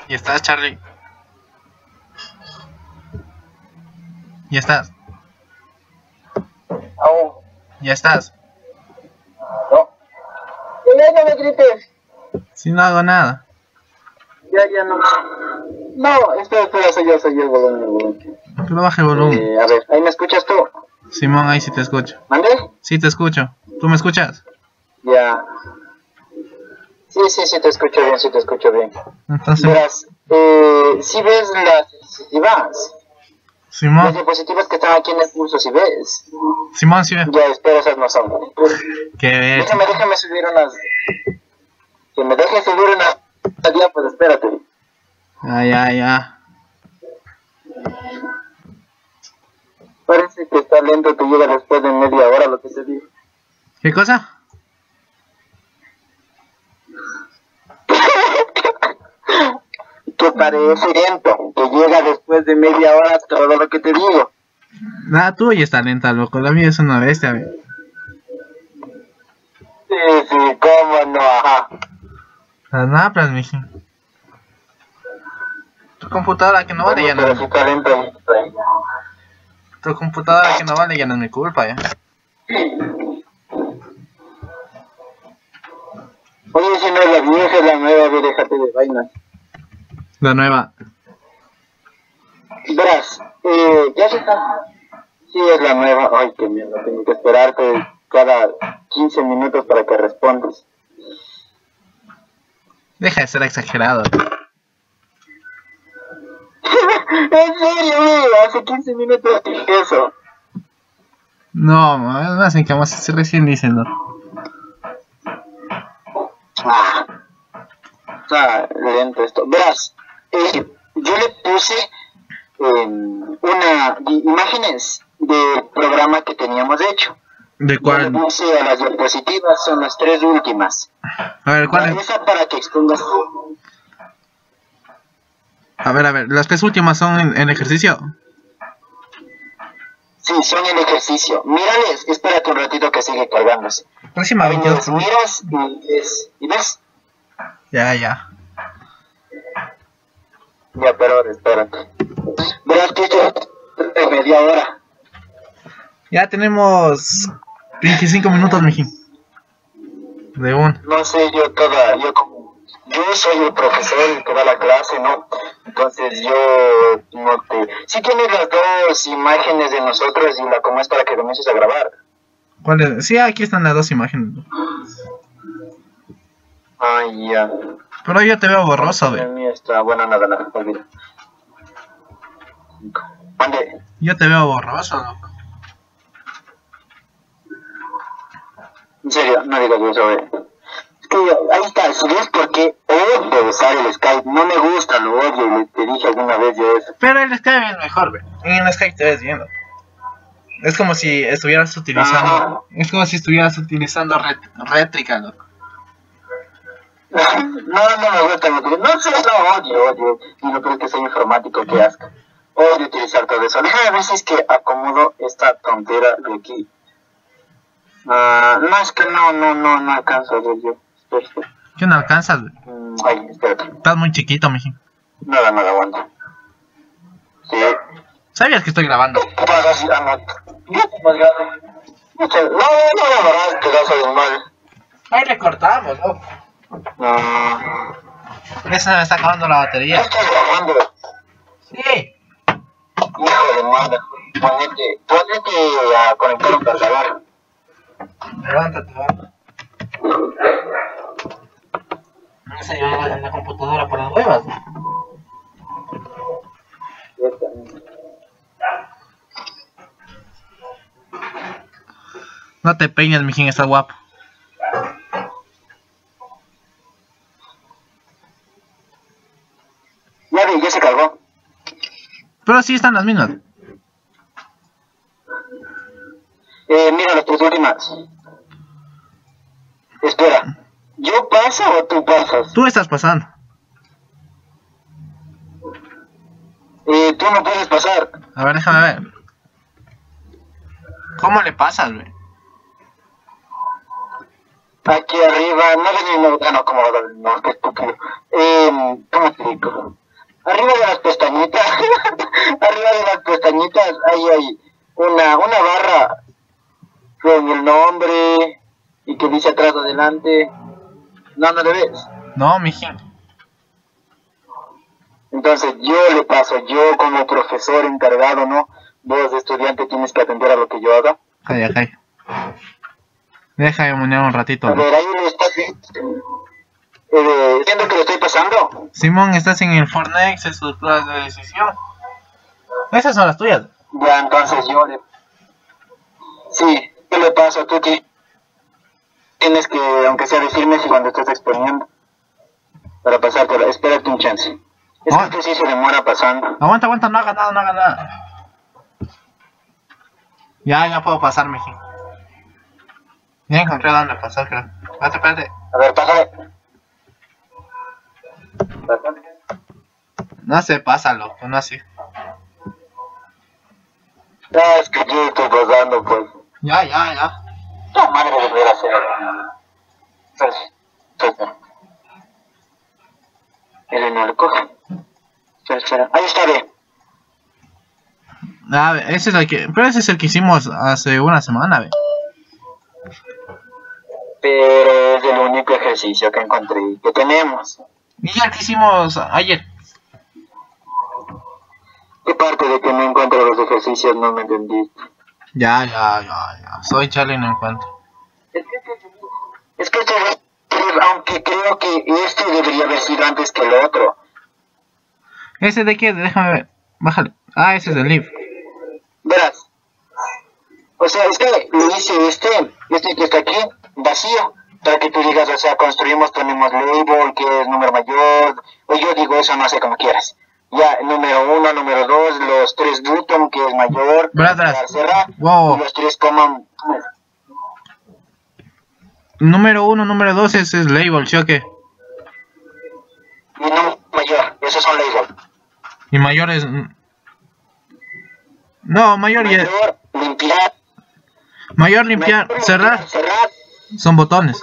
¿Y estás, Charlie? ¿Ya estás? Aún. ¿Ya estás? No. Ya no me grites. Si no hago nada. Ya no. No, espera, soy yo el volumen. Pero baja el volumen. A ver, ¿ahí me escuchas tú? Simón, ahí sí te escucho. ¿Mandé? Sí te escucho. ¿Tú me escuchas? Ya. Sí, te escucho bien, Entonces, verás, si ves las diapositivas, Simón. las diapositivas que están aquí en el curso, si ves, Simón, sí ve. ya, espera, esas no son. Qué ver. Déjame subir unas, que me dejes subir unas diapos, espérate. Ya. Parece que está lento, que llega después de media hora lo que se dijo. ¿Qué cosa? Que parece lento, que llega después de media hora todo lo que te digo. La tuya está lenta, loco. La mía es una bestia, ve. Sí, cómo no, ajá. Las napras, mijín. Tu computadora que no vale ya no. Pero si está lento. Tu computadora que no vale ya no es mi culpa, ya. Oye, si no es la vieja, es la nueva, ve, déjate de vainas. La nueva. Verás, ya se está. Sí, es la nueva. Ay, qué mierda, tengo que esperarte cada 15 minutos para que respondas. Deja de ser exagerado. En serio, hace 15 minutos dije eso. No, no hacen que más recién dicen, ¿no? Está lento esto. Verás, yo le puse imágenes del programa que teníamos hecho. ¿De cuál? Yo le puse a las diapositivas, son las 3 últimas. A ver, ¿cuál es? Esa para que expongas. A ver, las tres últimas son en ejercicio. Sí, son el ejercicio. Mírales, espérate un ratito que sigue cargándose. Próxima 22. Miras y ves. Ya. Ya, pero espérate. Verás que esto es media hora. Ya tenemos 25 minutos, mijín. De un. No sé, yo soy el profesor el que da la clase, ¿no? Entonces yo no te... Sí tienes las dos imágenes de nosotros y la como es para que comiences a grabar. ¿Cuál es? Sí, aquí están las dos imágenes. Ay, ya. Pero yo te veo borroso, El ve. mío está bueno, nada, olvida. Mande. Yo te veo borroso, loco. En serio, no digas eso, Es que ahí está, si ves por qué odio usar el Skype, no me gusta, lo odio, te dije alguna vez yo eso. Pero el Skype es mejor, ve. En el Skype te ves viendo. Es como si estuvieras utilizando. Ajá. Es como si estuvieras utilizando rétrica, loco. No me gusta, no sé, no odio, y no creo que soy informático, que asco. Odio utilizar todo eso. Déjame ver si es que acomodo esta tontera de aquí. No, es que no alcanzo a ver yo. Espera. ¿Qué no alcanzas, ve? Ay, espérate. Estás muy chiquito, mijín. Nada, aguanta. Sí. ¿Sabías que estoy grabando? Pasa así, no, la verdad, pedazo de mal. Ahí recortamos, loco. No. Esa me está acabando la batería. Estás grabando. Sí. Hijo de madre. Ponete a conectar un cargador. Levántate, va. No se lleva la computadora por las huevas. No te peines, mijín, está guapo. Ya se cargó. Pero sí están las mismas. Mira las tres últimas. Espera, ¿yo paso o tú pasas? Tú estás pasando. Tú no puedes pasar. A ver, déjame ver. ¿Cómo le pasas, güey? aquí arriba, no, como no, qué estúpido. ¿Cómo te digo? Arriba de las pestañitas, arriba de las pestañitas hay una barra con el nombre y que dice atrás adelante. No le ves. No, mijín. Entonces yo como profesor encargado, ¿no? Vos de estudiante tienes que atender a lo que yo haga. Calla. Déjame monear un ratito. A ver, ahí lo estás viendo. ¿Siento que lo estoy pasando? Simón, estás en el Fortnite, estructuras de decisión. Esas son las tuyas. Ya, entonces Sí, yo le paso a tú que tienes que, aunque sea decirme si cuando estás exponiendo, para pasártela. Espérate un chance. Es que sí se demora pasando. Aguanta, no haga nada. Ya puedo pasar, mijín. Ya encontré dónde pasar, creo. Espérate. A ver, pásale. No se pasa, loco, no así. Es que yo estoy pasando, pues. Ya. No, madre de ver hacer. Él no lo coge. Espera. Ahí está bien. A ver, ese es el que hicimos hace una semana, ve. Pero es el único ejercicio que encontré y que tenemos. Y el que hicimos ayer. ¿Qué parte de que no encuentro los ejercicios no me entendí? Ya. Soy Charlie y no encuentro. Es que aunque creo que este debería haber sido antes que el otro. ¿Ese de qué? Déjame ver. Bájale. Ah, ese es el Leaf. Verás. O sea, es que lo hice este que está aquí, vacío. Para que tú digas, o sea, ponemos label, que es número mayor. O yo digo eso, no sé cómo quieras. Ya, número 1, número 2, los 3 button, que es mayor. Brothers. Cerrar, Wow. y los 3 coman. Número 1, número 2 ese es label, ¿sí o qué? Y no mayor, esos son label. Y mayor es... No, mayor ya... Mayor, limpiar, cerrar. Cerrar. Son botones.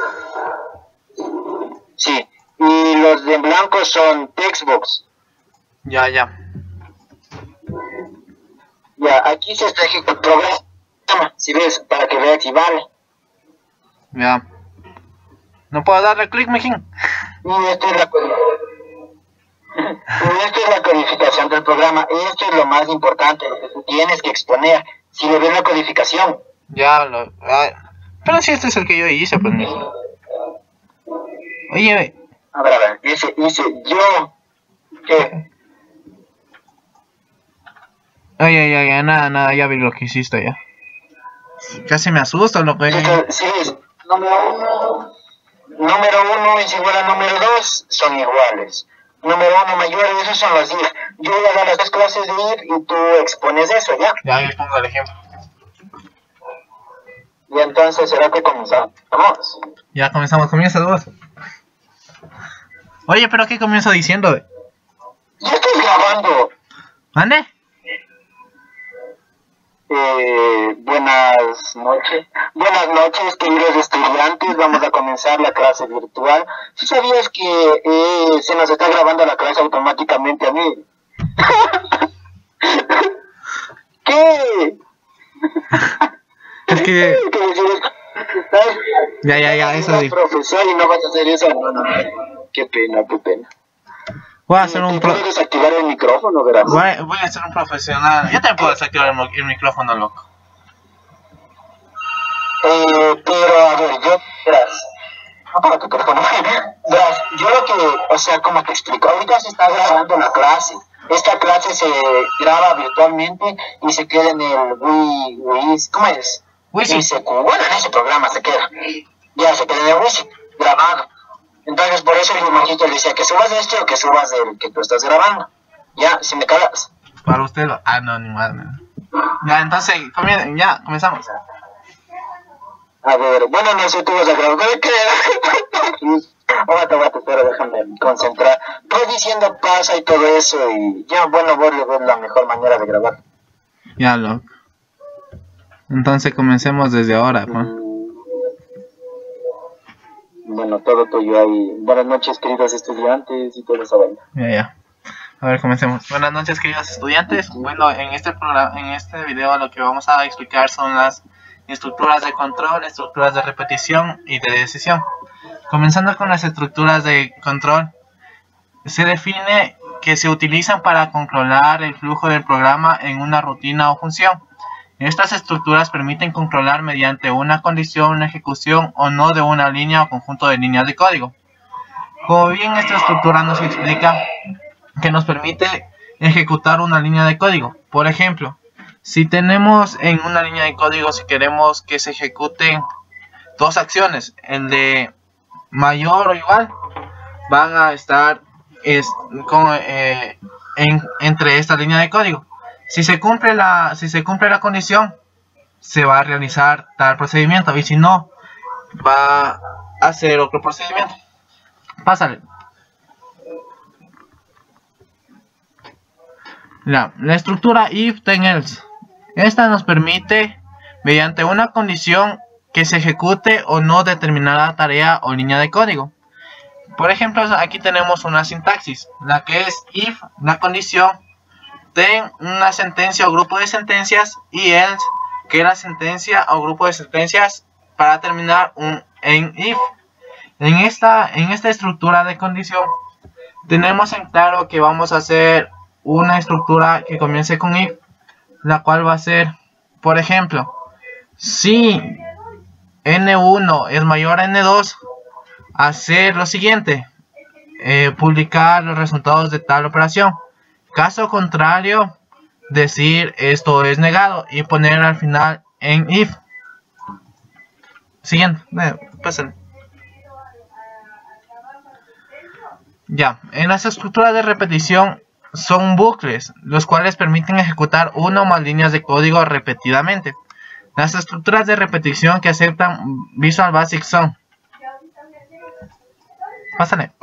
Sí, y los de blanco son textbox. Ya. Ya, aquí se está ejecutando el programa, si ves, para que veas si vale. Ya. No puedo darle clic, mijín. Y esto es la codificación del programa. Esto es lo más importante, lo que tú tienes que exponer. Si le ves la codificación. Pero si este es el que yo hice, pues mijín. Oye, a ver, hice yo. ¿Qué? Ya, nada, ya vi lo que hiciste ya. Casi me asusta lo que... Sí, número 1 es igual a número 2, son iguales. Número 1 mayor, esos son los if. Yo voy a dar las 2 clases de if y tú expones eso, ¿ya? Ya, yo pongo el ejemplo. Y entonces, ¿será que comenzamos? Ya comenzamos, comienza vos. Oye, pero ¿qué comienzo diciendo? Yo estoy grabando. ¿Mande? Buenas noches, queridos estudiantes. Vamos a comenzar la clase virtual. ¿Sí sabías que se nos está grabando la clase automáticamente a mí? ¿Qué? Es que... Ya, eso es profesor y no vas a hacer eso. No. Qué pena. Voy a hacer ¿Puedes desactivar el micrófono, verás? Voy a ser un profesional. Yo también puedo desactivar el micrófono, loco. Pero a ver, verás. Apaga tu teléfono. Verás, yo lo que, o sea, como te explico, ahorita se está grabando la clase. Esta clase se graba virtualmente y se queda en el Wii, ¿cómo es? WISIC. Bueno, en ese programa se queda. Ya se queda en el WISIC, grabado. Entonces, por eso el monito le decía que subas este o que subas el que tú estás grabando. Ya, si me calas. Para usted, no, ni madre. Ya, entonces, ya, comenzamos. A ver, bueno, no sé, tú vas a grabar. ¿Qué? Aguanta, pero déjame concentrar. Pues diciendo pasa y todo eso, y ya, bueno, vos le ves la mejor manera de grabar. Ya, loco. Entonces, comencemos desde ahora, pues. Bueno, todo tuyo ahí. Buenas noches, queridos estudiantes y todo eso. Ya. A ver, comencemos. Buenas noches, queridos estudiantes. Bueno, en este video lo que vamos a explicar son las estructuras de control, estructuras de repetición y de decisión. Comenzando con las estructuras de control, se define que se utilizan para controlar el flujo del programa en una rutina o función. Estas estructuras permiten controlar mediante una condición, una ejecución o no de una línea o conjunto de líneas de código. Como bien esta estructura nos explica que nos permite ejecutar una línea de código. Por ejemplo, si tenemos en una línea de código, si queremos que se ejecuten dos acciones, el de mayor o igual, van a estar entre esta línea de código. Si se cumple la condición, se va a realizar tal procedimiento, y si no, va a hacer otro procedimiento. Pásale. La estructura if then else. Esta nos permite, mediante una condición, que se ejecute o no determinada tarea o línea de código. Por ejemplo, aquí tenemos una sintaxis, la que es if, la condición, then una sentencia o grupo de sentencias, y else, que es la sentencia o grupo de sentencias para terminar en if. En esta estructura de condición tenemos en claro que vamos a hacer una estructura que comience con if, la cual va a ser, por ejemplo, si n1 es mayor a n2, hacer lo siguiente: publicar los resultados de tal operación. Caso contrario, decir esto es negado y poner al final en if. Siguiente, pasen. Ya, en las estructuras de repetición son bucles, los cuales permiten ejecutar una o más líneas de código repetidamente. Las estructuras de repetición que aceptan Visual Basic son... Pásale.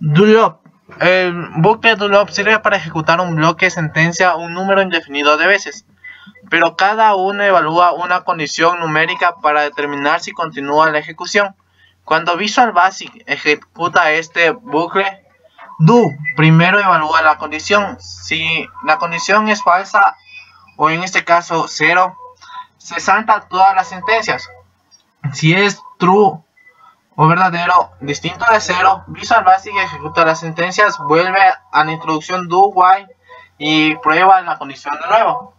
Do loop. El bucle do loop sirve para ejecutar un bloque de sentencia un número indefinido de veces, pero cada uno evalúa una condición numérica para determinar si continúa la ejecución. Cuando Visual Basic ejecuta este bucle, do primero evalúa la condición. Si la condición es falsa, o en este caso 0, se salta todas las sentencias. Si es true o verdadero, distinto de 0, Visual Basic ejecuta las sentencias, vuelve a la introducción do while y prueba la condición de nuevo.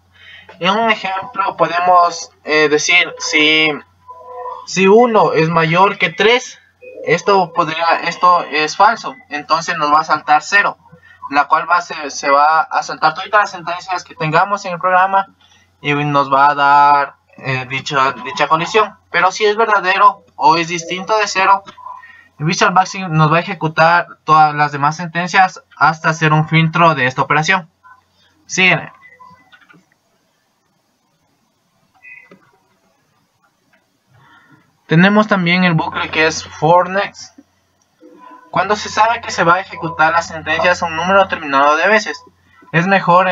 En un ejemplo podemos decir si 1 es mayor que 3, esto es falso, entonces nos va a saltar 0, la cual se va a saltar todas las sentencias que tengamos en el programa y nos va a dar dicha condición. Pero si es verdadero o es distinto de 0, Visual Basic nos va a ejecutar todas las demás sentencias hasta hacer un filtro de esta operación. Siguen. Tenemos también el bucle que es for next. Cuando se sabe que se va a ejecutar las sentencias un número determinado de veces, es mejor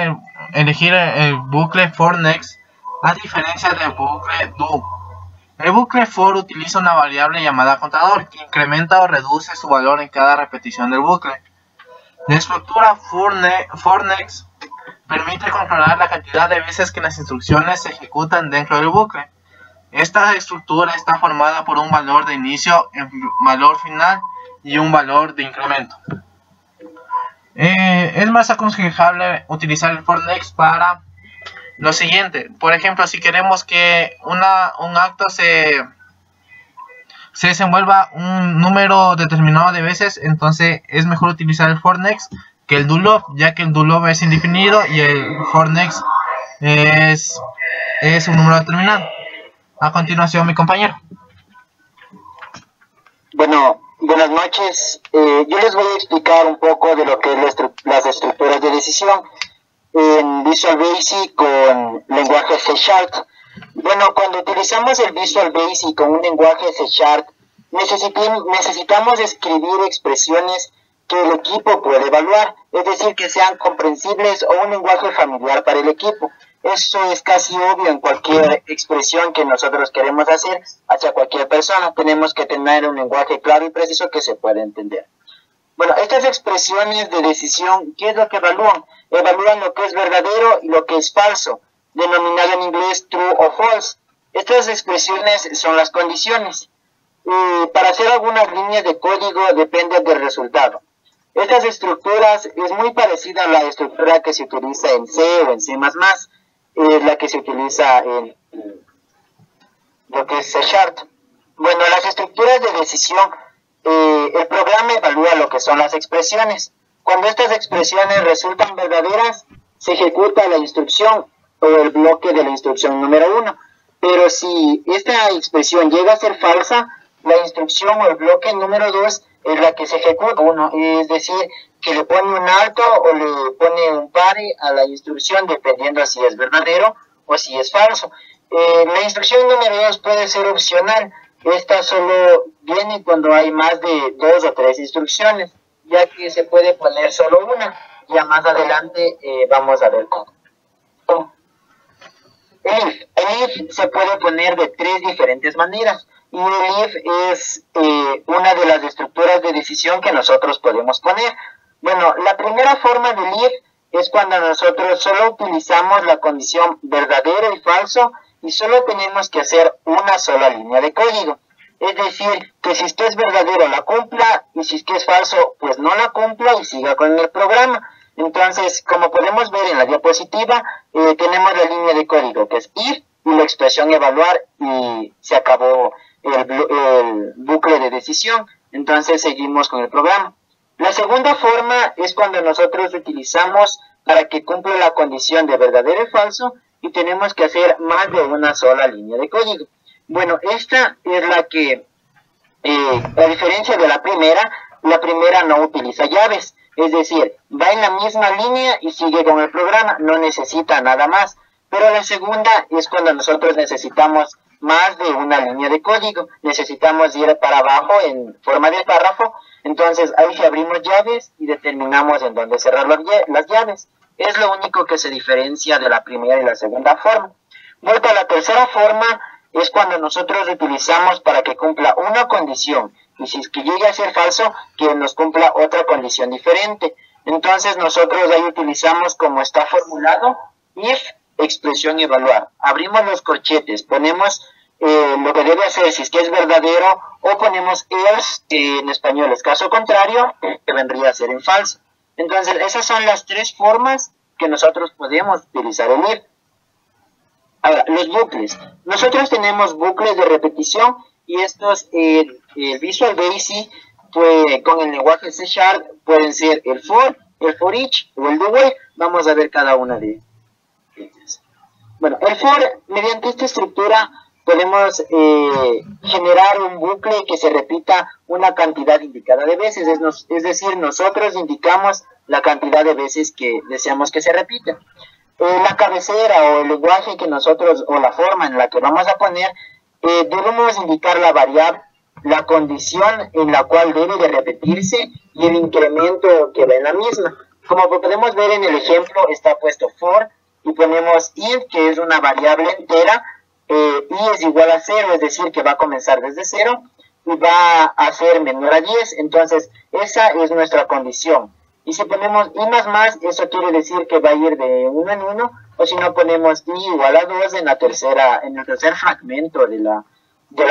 elegir el bucle for next a diferencia del bucle do. El bucle for utiliza una variable llamada contador que incrementa o reduce su valor en cada repetición del bucle. La estructura for next permite controlar la cantidad de veces que las instrucciones se ejecutan dentro del bucle. Esta estructura está formada por un valor de inicio, un valor final y un valor de incremento. Es más aconsejable utilizar el for next para lo siguiente. Por ejemplo, si queremos que un acto se desenvuelva un número determinado de veces, entonces es mejor utilizar el for next que el do loop, ya que el do loop es indefinido y el for next es un número determinado. A continuación, mi compañero. Bueno, buenas noches. Yo les voy a explicar un poco de lo que es las estructuras de decisión en Visual Basic con lenguaje C#. Bueno, cuando utilizamos el Visual Basic con un lenguaje C#, necesitamos escribir expresiones que el equipo puede evaluar, es decir, que sean comprensibles o un lenguaje familiar para el equipo. Eso es casi obvio en cualquier expresión que nosotros queremos hacer hacia cualquier persona. Tenemos que tener un lenguaje claro y preciso que se pueda entender. Bueno, estas expresiones de decisión, ¿qué es lo que evalúan? Evalúan lo que es verdadero y lo que es falso, denominado en inglés true o false. Estas expresiones son las condiciones. Para hacer algunas líneas de código depende del resultado. Estas estructuras es muy parecida a la estructura que se utiliza en C o en C++, es la que se utiliza en lo que es C#. Bueno, las estructuras de decisión, el programa evalúa lo que son las expresiones. Cuando estas expresiones resultan verdaderas, se ejecuta la instrucción o el bloque de la instrucción número 1. Pero si esta expresión llega a ser falsa, la instrucción o el bloque número 2 es la que se ejecuta. Es decir, que le pone un alto o le pone un pare a la instrucción dependiendo si es verdadero o si es falso. La instrucción número 2 puede ser opcional. Esta solo viene cuando hay más de 2 o 3 instrucciones, ya que se puede poner solo una. Ya más adelante vamos a ver cómo. El if se puede poner de 3 diferentes maneras. Y el if es una de las estructuras de decisión que nosotros podemos poner. Bueno, la primera forma del if es cuando nosotros solo utilizamos la condición verdadero y falso y solo tenemos que hacer una sola línea de código. Es decir, que si esto es verdadero la cumpla y si esto es falso pues no la cumpla y siga con el programa. Entonces, como podemos ver en la diapositiva, tenemos la línea de código que es if y la expresión evaluar y se acabó el bucle de decisión. Entonces seguimos con el programa. La segunda forma es cuando nosotros utilizamos para que cumpla la condición de verdadero y falso y tenemos que hacer más de una sola línea de código. Bueno, esta es la que, a diferencia de la primera no utiliza llaves. Es decir, va en la misma línea y sigue con el programa, no necesita nada más. Pero la segunda es cuando nosotros necesitamos más de una línea de código. Necesitamos ir para abajo en forma de párrafo. Entonces ahí abrimos llaves y determinamos en dónde cerrar las llaves. Es lo único que se diferencia de la primera y la segunda forma. Vuelta a la tercera forma es cuando nosotros utilizamos para que cumpla una condición. Y si es que llegue a ser falso, que nos cumpla otra condición diferente. Entonces nosotros ahí utilizamos como está formulado, if, expresión evaluar. Abrimos los corchetes, ponemos lo que debe hacer si es que es verdadero, o ponemos else, que en español es caso contrario, que vendría a ser en falso. Entonces esas son las 3 formas que nosotros podemos utilizar el if. Ahora, los bucles. Nosotros tenemos bucles de repetición y estos, el Visual Basic, pues, con el lenguaje C# pueden ser el for each o el do while. Vamos a ver cada una de ellas. Bueno, el for, mediante esta estructura podemos generar un bucle que se repita una cantidad indicada de veces. Es decir, nosotros indicamos la cantidad de veces que deseamos que se repita. La cabecera o el lenguaje que nosotros, o la forma en la que vamos a poner, debemos indicar la variable, la condición en la cual debe de repetirse y el incremento que va en la misma. Como podemos ver en el ejemplo, está puesto for y ponemos int, que es una variable entera, y es igual a 0, es decir, que va a comenzar desde 0 y va a ser menor a 10. Entonces, esa es nuestra condición. Y si ponemos i++, eso quiere decir que va a ir de 1 en 1, o si no ponemos i igual a 2 en el tercer fragmento de la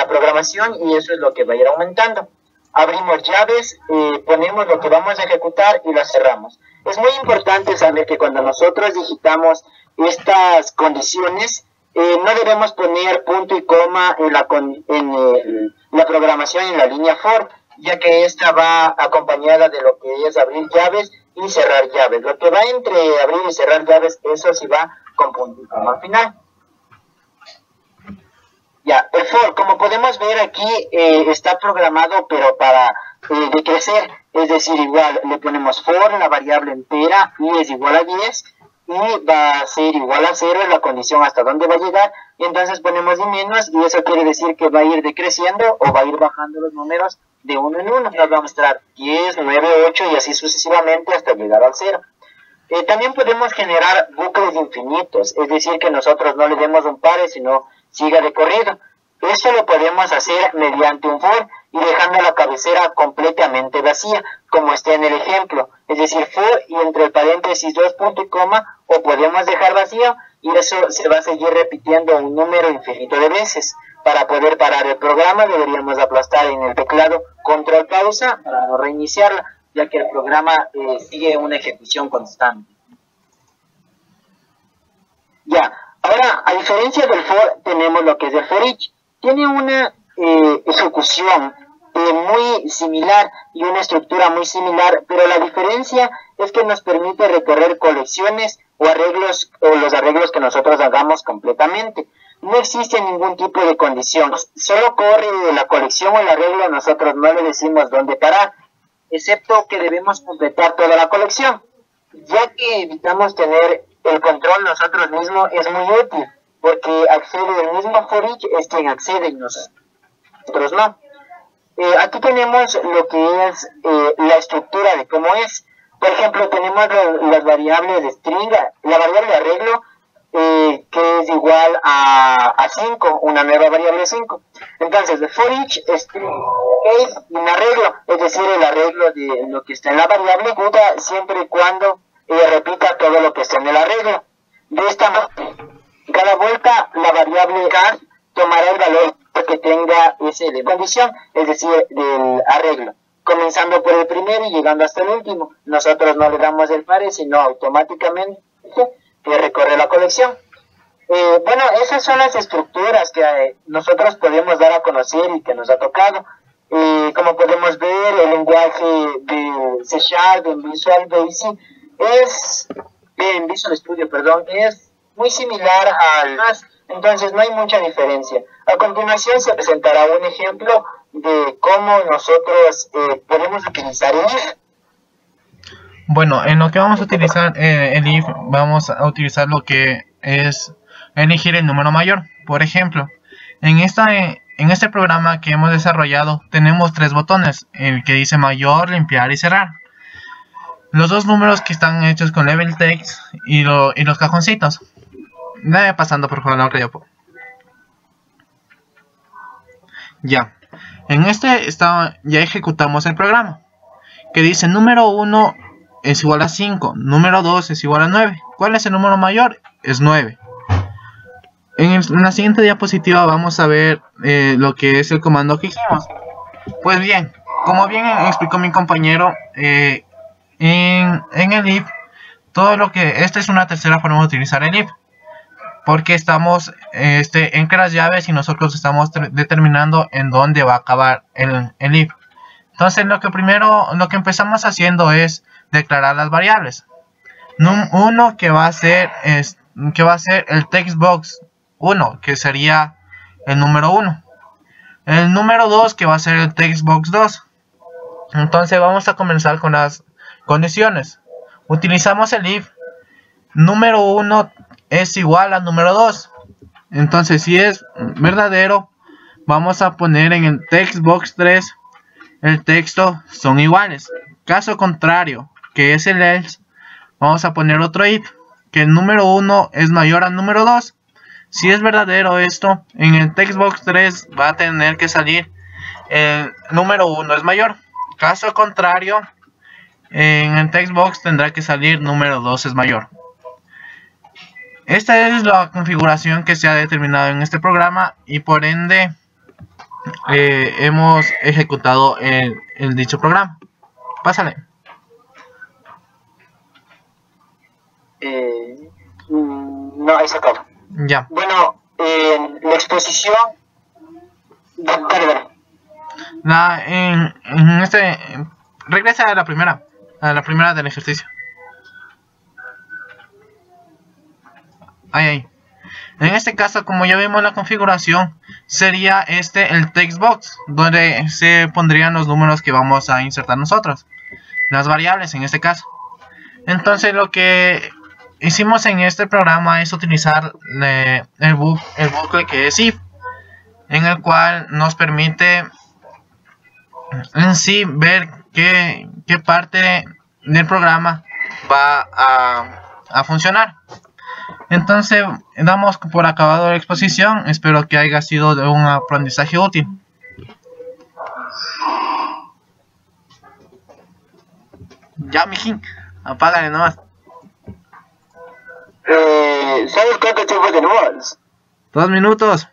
programación, y eso es lo que va a ir aumentando. Abrimos llaves, ponemos lo que vamos a ejecutar y las cerramos. Es muy importante saber que cuando nosotros digitamos estas condiciones, no debemos poner punto y coma en la programación en la línea for, ya que esta va acompañada de lo que es abrir llaves y cerrar llaves. Lo que va entre abrir y cerrar llaves, eso sí va con punto y coma al final. Ya, el for, como podemos ver aquí, está programado pero para decrecer, es decir, igual le ponemos for, la variable entera, y es igual a 10, y va a ser igual a 0, es la condición hasta dónde va a llegar, y entonces ponemos y menos, y eso quiere decir que va a ir decreciendo o va a ir bajando los números de 1 en 1. Nos va a mostrar 10, 9, 8 y así sucesivamente hasta llegar al 0. También podemos generar bucles infinitos, es decir, que nosotros no le demos un pare, sino siga de corrido. Esto lo podemos hacer mediante un for y dejando la cabecera completamente vacía, como está en el ejemplo. Es decir, for y entre el paréntesis 2 punto y coma, o podemos dejar vacío y eso se va a seguir repitiendo un número infinito de veces. Para poder parar el programa deberíamos aplastar en el teclado control pausa para no reiniciarla, ya que el programa sigue una ejecución constante. Ya, ahora a diferencia del for tenemos lo que es el for each. Tiene una ejecución muy similar y una estructura muy similar, pero la diferencia es que nos permite recorrer colecciones o arreglos o los arreglos que nosotros hagamos completamente. No existe ningún tipo de condición, solo corre la colección o el arreglo, nosotros no le decimos dónde parar, excepto que debemos completar toda la colección. Ya que evitamos tener el control nosotros mismos, es muy útil, porque accede el mismo for each es quien accede y nosotros no. Aquí tenemos lo que es la estructura de cómo es. Por ejemplo, tenemos las variables de string, la variable arreglo, que es igual a 5, una nueva variable 5. Entonces, the for each string es un arreglo, es decir, el arreglo de lo que está en la variable ejecuta siempre y cuando repita todo lo que está en el arreglo. De esta manera, cada vuelta la variable car tomará el valor que tenga ese de condición, es decir, del arreglo, comenzando por el primero y llegando hasta el último. Nosotros no le damos el pare, sino automáticamente que recorre la colección. Bueno, esas son las estructuras que nosotros podemos dar a conocer y que nos ha tocado. Como podemos ver, el lenguaje de C Sharp, en Visual Basic, en Visual Studio, perdón, es muy similar al más, entonces no hay mucha diferencia. A continuación se presentará un ejemplo de cómo nosotros podemos utilizar el if. Bueno, en lo que vamos a utilizar el if, vamos a utilizar lo que es elegir el número mayor. Por ejemplo, en este programa que hemos desarrollado tenemos tres botones, el que dice mayor, limpiar y cerrar. Los dos números que están hechos con level text y los cajoncitos. Dame pasando por favor la radio. Ya. En este ya ejecutamos el programa, que dice número 1 es igual a 5, número 2 es igual a 9. ¿Cuál es el número mayor? Es 9. En la siguiente diapositiva vamos a ver lo que es el comando que hicimos. Pues bien, como bien explicó mi compañero, en el if, esta es una tercera forma de utilizar el if, porque estamos entre las llaves y nosotros estamos determinando en dónde va a acabar el if. Entonces lo que empezamos haciendo es declarar las variables. Uno que va a ser el textbox 1, que sería el número 1. El número 2 que va a ser el textbox 2. Entonces vamos a comenzar con las condiciones. Utilizamos el if número 1 es igual a número 2. Entonces si es verdadero, vamos a poner en el textbox 3 el texto son iguales. Caso contrario, que es el else, vamos a poner otro if, que el número 1 es mayor al número 2. Si es verdadero esto, en el textbox 3 va a tener que salir el número 1 es mayor. Caso contrario, en el textbox tendrá que salir número 2 es mayor. Esta es la configuración que se ha determinado en este programa y por ende hemos ejecutado el dicho programa. Pásale. No, ahí se acaba. Ya. Bueno, la exposición. Dale. Regresa a la primera del ejercicio. Ahí. En este caso, como ya vimos la configuración, sería el textbox, donde se pondrían los números que vamos a insertar nosotros, las variables en este caso. Entonces lo que hicimos en este programa es utilizar el bucle que es if, en el cual nos permite en sí ver qué parte del programa va a funcionar. Entonces damos por acabado la exposición. Espero que haya sido de un aprendizaje útil. Ya, mijín, apágale nomás. ¿Sabes cuánto tiempo tenemos? 2 minutos.